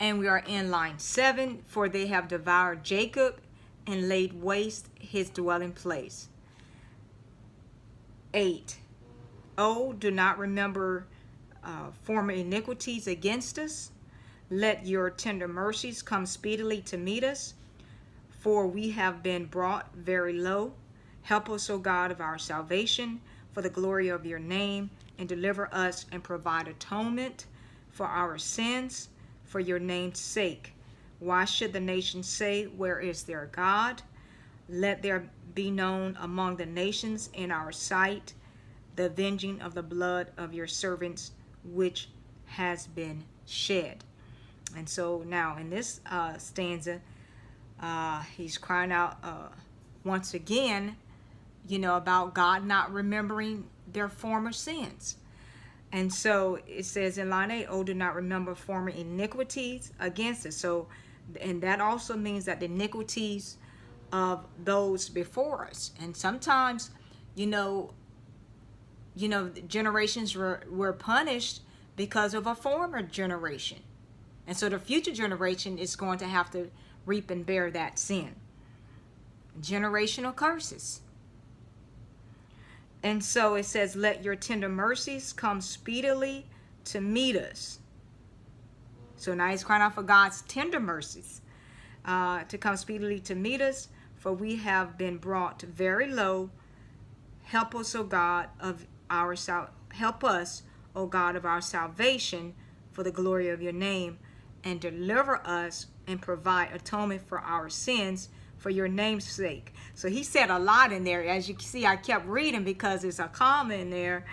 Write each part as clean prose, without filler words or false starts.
And we are in line 7. For they have devoured Jacob and laid waste his dwelling place. 8. Oh, do not remember former iniquities against us. Let your tender mercies come speedily to meet us. For we have been brought very low. Help us, O God of our salvation, for the glory of your name, and deliver us and provide atonement for our sins, for your name's sake. Why should the nations say, where is their God? Let there be known among the nations in our sight the avenging of the blood of your servants, which has been shed. And so now in this stanza, he's crying out once again, about God not remembering their former sins. And so it says in line 8, oh, do not remember former iniquities against us. So, and that also means that the iniquities of those before us. And sometimes, generations were punished because of a former generation. And so the future generation is going to have to reap and bear that sin. Generational curses. And so it says, let your tender mercies come speedily to meet us. So now he's crying out for God's tender mercies to come speedily to meet us, for we have been brought very low. Help us, O God of our help us, O God of our salvation, for the glory of your name, and deliver us and provide atonement for our sins, for your name's sake. So he said a lot in there. As you can see, I kept reading because there's a comma in there,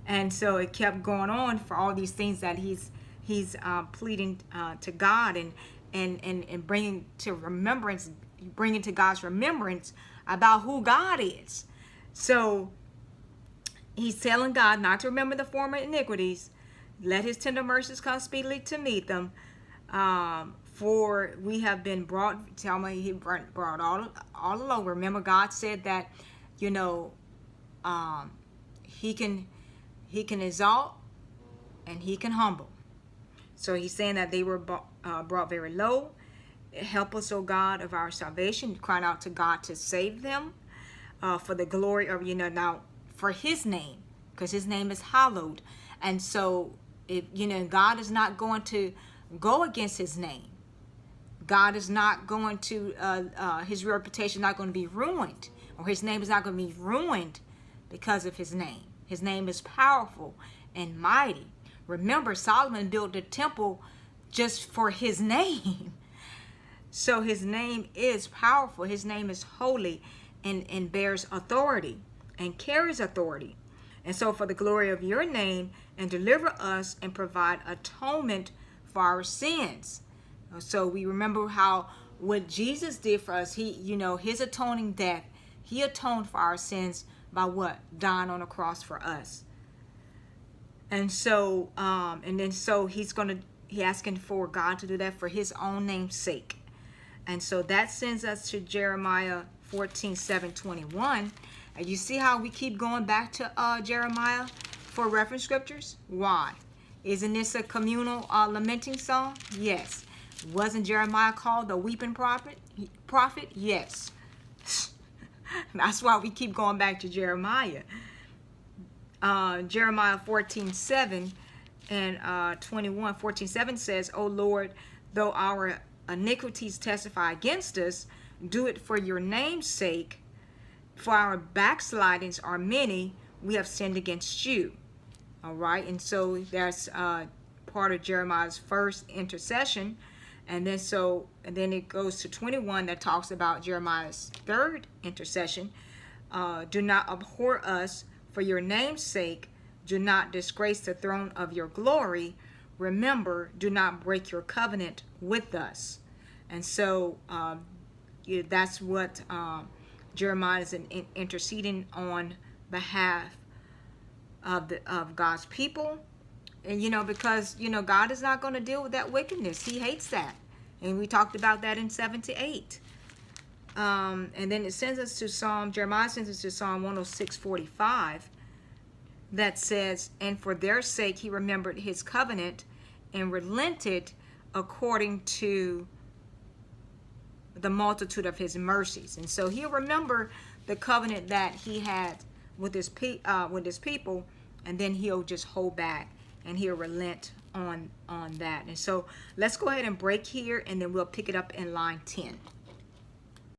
and so it kept going on for all these things that he's pleading to God and bringing to God's remembrance about who God is. So he's telling God not to remember the former iniquities. Let his tender mercies come speedily to meet them. For we have been brought, he brought all along. Remember, God said that, he can exalt and he can humble. So he's saying that they were brought very low. Help us, O God of our salvation, crying out to God to save them, for the glory of, now for his name, because his name is hallowed. And so, if God is not going to go against his name. God is not going to, his reputation is not going to be ruined, or his name is not going to be ruined because of his name. His name is powerful and mighty. Remember, Solomon built the temple just for his name. So his name is powerful. His name is holy and bears authority and carries authority. And so for the glory of your name, and deliver us and provide atonement for our sins. So we remember what Jesus did for us. He, his atoning death, he atoned for our sins by what? Dying on the cross for us. And so, he's asking for God to do that for his own name's sake. And so that sends us to Jeremiah 14:7-21. And you see how we keep going back to Jeremiah for reference scriptures? Why? Isn't this a communal lamenting song? Yes. Wasn't Jeremiah called the weeping prophet? Yes. That's why we keep going back to Jeremiah. Jeremiah 14:7 and 21. 14:7 says, O Lord, though our iniquities testify against us, do it for your name's sake, for our backslidings are many, we have sinned against you. All right, and so that's part of Jeremiah's first intercession. And then it goes to 21 that talks about Jeremiah's third intercession. Do not abhor us for your name's sake. Do not disgrace the throne of your glory. Remember, do not break your covenant with us. And so that's what Jeremiah is interceding on behalf of God's people. And, because, God is not going to deal with that wickedness. He hates that. And we talked about that in 7-8. And then it sends us to Jeremiah sends us to Psalm 106:45 that says, and for their sake he remembered his covenant and relented according to the multitude of his mercies. And so he'll remember the covenant that he had with his people, and then he'll just hold back and he'll relent on that. And so let's go ahead and break here, and then we'll pick it up in line 10.